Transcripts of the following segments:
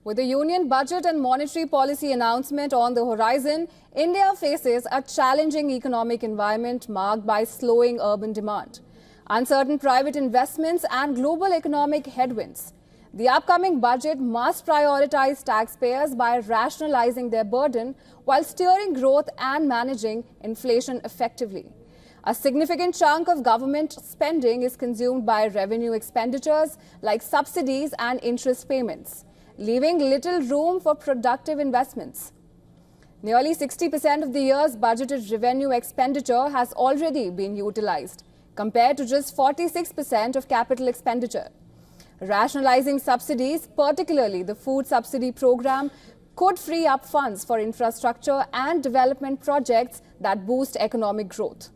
With the union budget and monetary policy announcement on the horizon, India faces a challenging economic environment marked by slowing urban demand, uncertain private investments and global economic headwinds. The upcoming budget must prioritize taxpayers by rationalizing their burden while steering growth and managing inflation effectively. A significant chunk of government spending is consumed by revenue expenditures like subsidies and interest payments, leaving little room for productive investments. Nearly 60% of the year's budgeted revenue expenditure has already been utilized, compared to just 46% of capital expenditure. Rationalizing subsidies, particularly the food subsidy program, could free up funds for infrastructure and development projects that boost economic growth.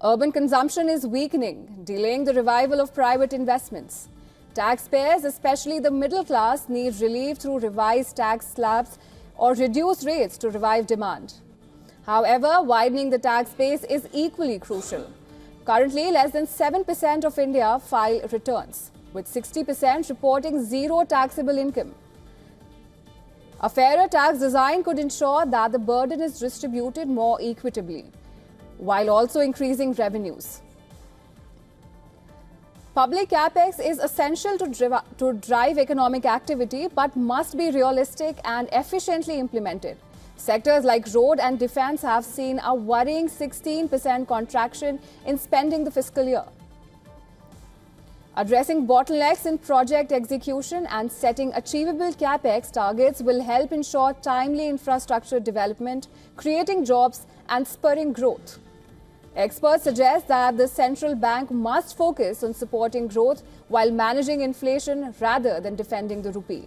Urban consumption is weakening, delaying the revival of private investments. Taxpayers, especially the middle class, need relief through revised tax slabs or reduced rates to revive demand. However, widening the tax base is equally crucial. Currently, less than 7% of India file returns, with 60% reporting zero taxable income. A fairer tax design could ensure that the burden is distributed more equitably, while also increasing revenues. Public capex is essential to drive economic activity, but must be realistic and efficiently implemented. Sectors like road and defense have seen a worrying 16% contraction in spending the fiscal year. Addressing bottlenecks in project execution and setting achievable capex targets will help ensure timely infrastructure development, creating jobs and spurring growth. Experts suggest that the central bank must focus on supporting growth while managing inflation rather than defending the rupee.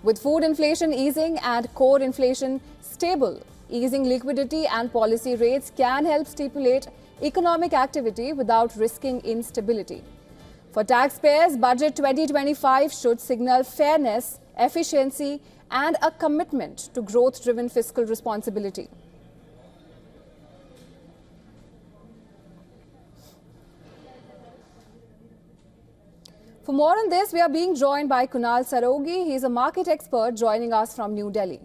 With food inflation easing and core inflation stable, easing liquidity and policy rates can help stimulate economic activity without risking instability. For taxpayers, Budget 2025 should signal fairness, efficiency, and a commitment to growth-driven fiscal responsibility. For more on this, we are being joined by Kunal Sarogi. He is a market expert joining us from New Delhi.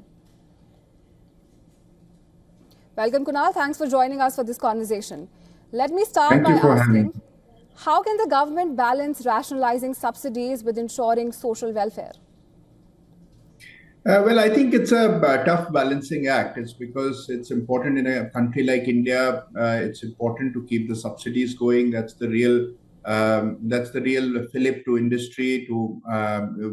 Welcome, Kunal. Thanks for joining us for this conversation. Let me start by asking, how can the government balance rationalizing subsidies with ensuring social welfare? Well, I think it's a tough balancing act. It's because it's important in a country like India. It's important to keep the subsidies going. That's the real fillip to industry, to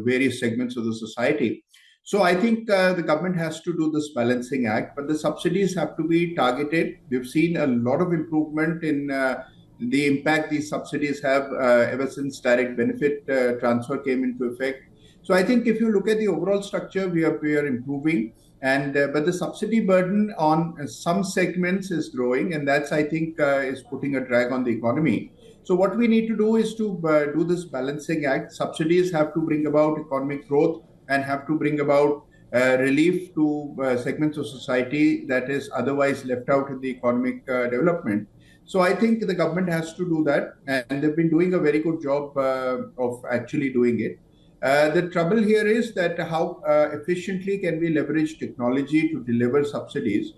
various segments of the society. So I think the government has to do this balancing act, but the subsidies have to be targeted. We've seen a lot of improvement in the impact these subsidies have ever since direct benefit transfer came into effect. So I think if you look at the overall structure, we are improving, and but the subsidy burden on some segments is growing, and that's, I think, is putting a drag on the economy. So what we need to do is to do this balancing act. Subsidies have to bring about economic growth and have to bring about relief to segments of society that is otherwise left out in the economic development. So I think the government has to do that, and they've been doing a very good job of actually doing it. The trouble here is that how efficiently can we leverage technology to deliver subsidies?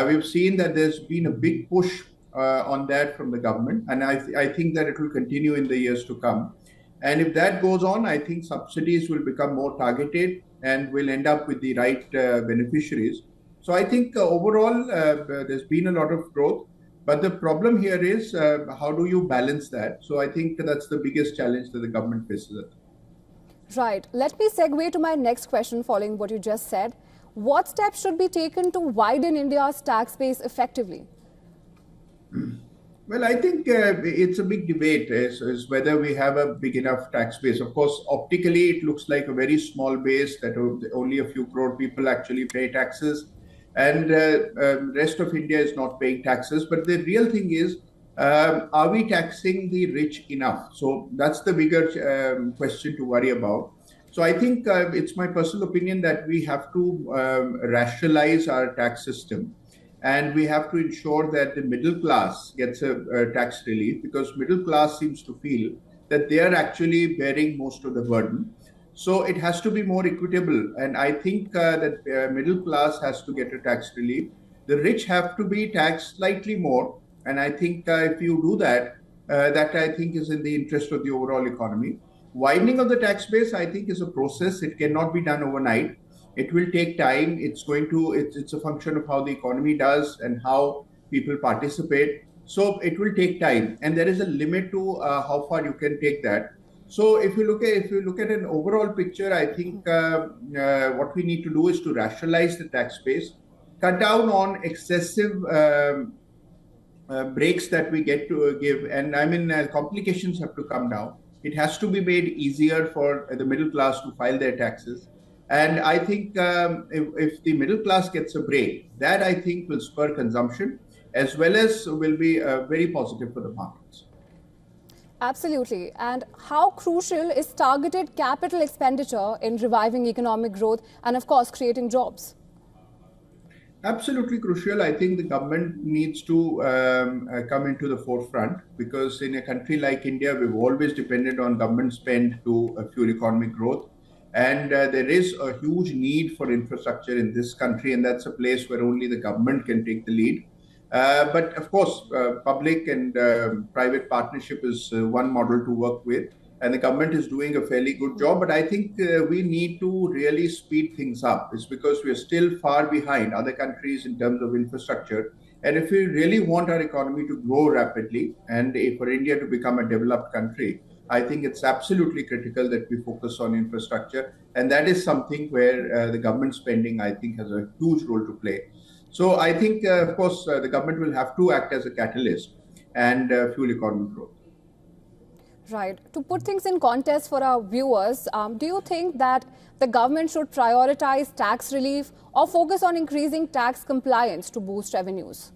We've seen that there's been a big push on that from the government, and I think that it will continue in the years to come. And if that goes on, I think subsidies will become more targeted and will end up with the right beneficiaries. So I think overall there's been a lot of growth, but the problem here is how do you balance that? So I think that's the biggest challenge that the government faces. Right. Let me segue to my next question following what you just said. What steps should be taken to widen India's tax base effectively? Well, I think it's a big debate is whether we have a big enough tax base. Of course, optically, it looks like a very small base that only a few crore people actually pay taxes, and rest of India is not paying taxes. But the real thing is, are we taxing the rich enough? So that's the bigger question to worry about. So I think it's my personal opinion that we have to rationalize our tax system. And we have to ensure that the middle class gets a tax relief, because middle class seems to feel that they are actually bearing most of the burden. So it has to be more equitable. And I think that middle class has to get a tax relief. The rich have to be taxed slightly more. And I think if you do that, that I think is in the interest of the overall economy. Widening of the tax base, I think, is a process. It cannot be done overnight. It will take time. It's a function of how the economy does and how people participate. So it will take time. And there is a limit to how far you can take that. So if you look at an overall picture, I think what we need to do is to rationalize the tax base, cut down on excessive breaks that we get to give, and I mean complications have to come down. It has to be made easier for the middle class to file their taxes, and I think if the middle class gets a break, that I think will spur consumption as well as will be very positive for the markets. Absolutely. And how crucial is targeted capital expenditure in reviving economic growth and, of course, creating jobs? Absolutely crucial. I think the government needs to come into the forefront, because in a country like India, we've always depended on government spend to fuel economic growth. And there is a huge need for infrastructure in this country, and that's a place where only the government can take the lead. But of course, public and private partnership is one model to work with, and the government is doing a fairly good job. But I think we need to really speed things up. It's because we are still far behind other countries in terms of infrastructure. And if we really want our economy to grow rapidly and for India to become a developed country, I think it's absolutely critical that we focus on infrastructure. And that is something where the government spending, I think, has a huge role to play. So I think, of course, the government will have to act as a catalyst and fuel economic growth. Right. To put things in context for our viewers, do you think that the government should prioritize tax relief or focus on increasing tax compliance to boost revenues?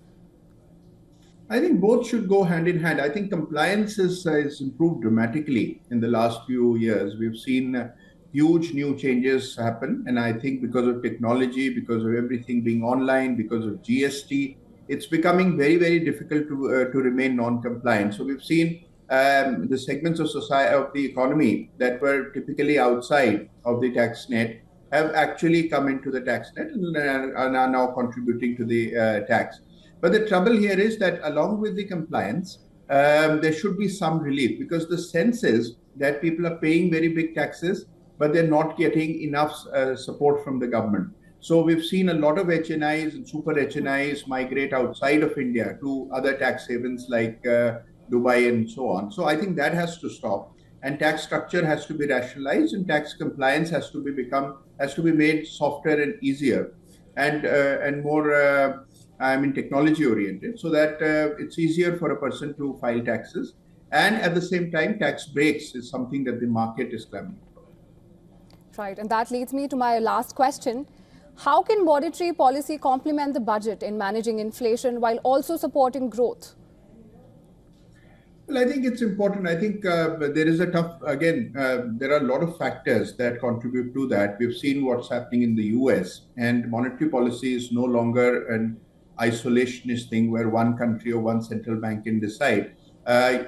I think both should go hand in hand. I think compliance is improved dramatically in the last few years. We've seen huge new changes happen. And I think because of technology, because of everything being online, because of GST, it's becoming very, very difficult to remain non-compliant. So we've seen the segments of society, of the economy that were typically outside of the tax net have actually come into the tax net and are now contributing to the tax. But the trouble here is that along with the compliance, there should be some relief, because the sense is that people are paying very big taxes, but they're not getting enough support from the government. So we've seen a lot of HNIs and super HNIs migrate outside of India to other tax havens like Dubai and so on. So I think that has to stop, and tax structure has to be rationalized, and tax compliance has to be made softer and easier, and more technology oriented, so that it's easier for a person to file taxes. And at the same time, tax breaks is something that the market is clamoring for. Right, and that leads me to my last question. How can monetary policy complement the budget in managing inflation while also supporting growth? Well, I think it's important. I think there is there are a lot of factors that contribute to that. We've seen what's happening in the US, and monetary policy is no longer an isolationist thing where one country or one central bank can decide.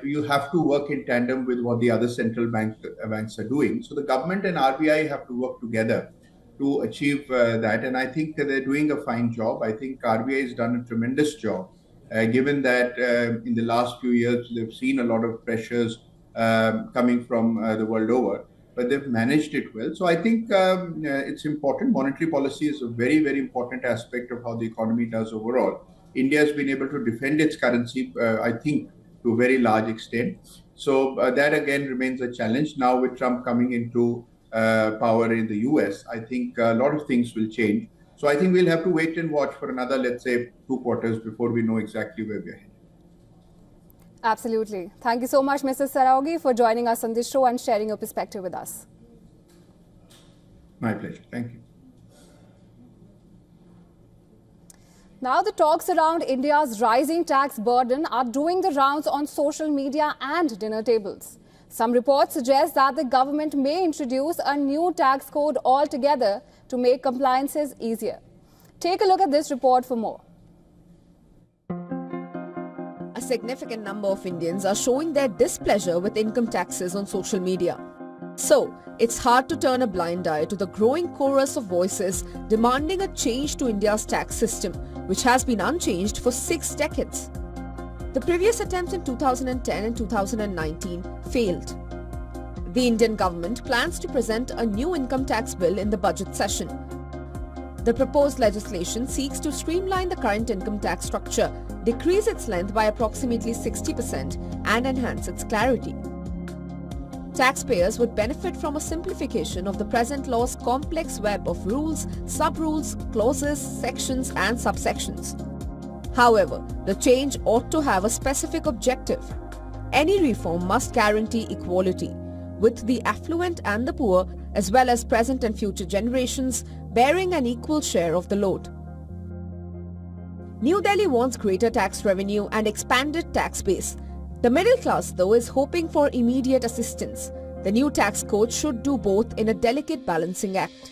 You have to work in tandem with what the other central banks are doing. So the government and RBI have to work together to achieve that. And I think they're doing a fine job. I think RBI has done a tremendous job, given that in the last few years, they've seen a lot of pressures coming from the world over, but they've managed it well. So I think it's important. Monetary policy is a very, very important aspect of how the economy does overall. India has been able to defend its currency, I think, to a very large extent. So that again remains a challenge. Now with Trump coming into power in the US, I think a lot of things will change. So I think we'll have to wait and watch for another, let's say, 2 quarters before we know exactly where we're headed. Absolutely. Thank you so much, Mrs. Saraogi, for joining us on this show and sharing your perspective with us. My pleasure. Thank you. Now, the talks around India's rising tax burden are doing the rounds on social media and dinner tables. Some reports suggest that the government may introduce a new tax code altogether to make compliances easier. Take a look at this report for more. A significant number of Indians are showing their displeasure with income taxes on social media. So, it's hard to turn a blind eye to the growing chorus of voices demanding a change to India's tax system, which has been unchanged for 6 decades. The previous attempts in 2010 and 2019 failed. The Indian government plans to present a new income tax bill in the budget session. The proposed legislation seeks to streamline the current income tax structure, decrease its length by approximately 60%, and enhance its clarity. Taxpayers would benefit from a simplification of the present law's complex web of rules, sub-rules, clauses, sections, and subsections. However, the change ought to have a specific objective. Any reform must guarantee equality, with the affluent and the poor, as well as present and future generations, bearing an equal share of the load. New Delhi wants greater tax revenue and expanded tax base. The middle class, though, is hoping for immediate assistance. The new tax code should do both in a delicate balancing act.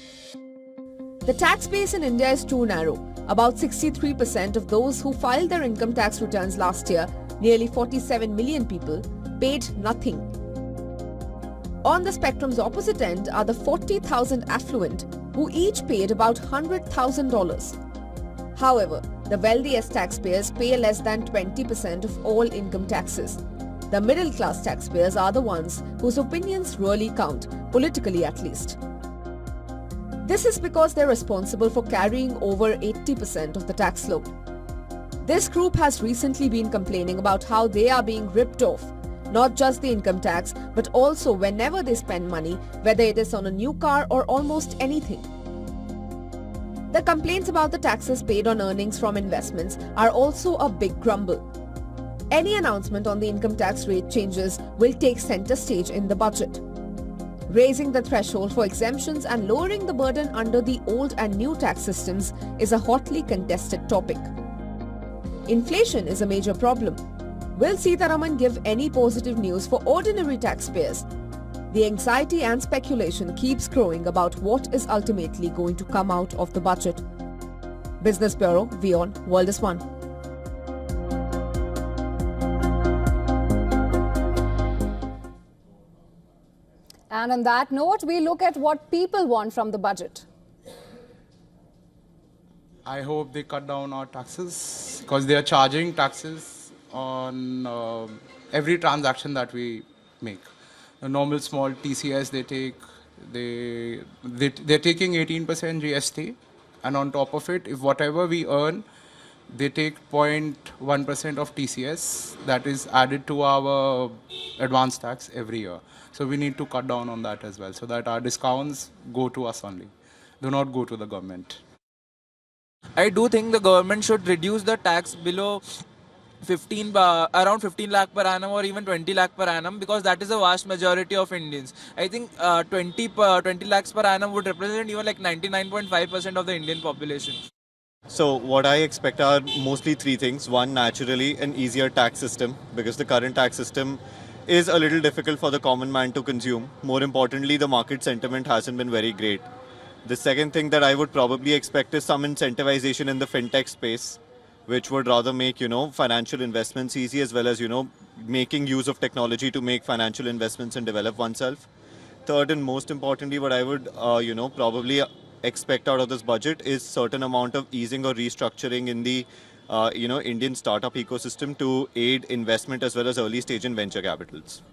The tax base in India is too narrow. About 63% of those who filed their income tax returns last year, nearly 47 million people, paid nothing. On the spectrum's opposite end are the 40,000 affluent, who each paid about $100,000. However, the wealthiest taxpayers pay less than 20% of all income taxes. The middle class taxpayers are the ones whose opinions really count, politically at least. This is because they're responsible for carrying over 80% of the tax load. This group has recently been complaining about how they are being ripped off, not just the income tax, but also whenever they spend money, whether it is on a new car or almost anything. The complaints about the taxes paid on earnings from investments are also a big grumble. Any announcement on the income tax rate changes will take center stage in the budget. Raising the threshold for exemptions and lowering the burden under the old and new tax systems is a hotly contested topic. Inflation is a major problem. Will Sitharaman give any positive news for ordinary taxpayers? The anxiety and speculation keeps growing about what is ultimately going to come out of the budget. Business Bureau, WION, World is One. And on that note, we look at what people want from the budget. I hope they cut down our taxes because they are charging taxes on every transaction that we make. The normal small TCS they're taking 18% GST, and on top of it, if whatever we earn, they take 0.1% of TCS that is added to our advance tax every year. So we need to cut down on that as well, so that our discounts go to us only, do not go to the government. I do think the government should reduce the tax below around 15 lakh per annum or even 20 lakh per annum, because that is a vast majority of Indians. I think 20 lakhs per annum would represent even like 99.5% of the Indian population. So what I expect are mostly three things. One, naturally, an easier tax system, because the current tax system is a little difficult for the common man to consume. More importantly, the market sentiment hasn't been very great. The second thing that I would probably expect is some incentivization in the fintech space, which would rather make, financial investments easy, as well as, making use of technology to make financial investments and develop oneself. Third, and most importantly, what I would, probably expect out of this budget is certain amount of easing or restructuring in the, Indian startup ecosystem to aid investment as well as early stage and venture capitals.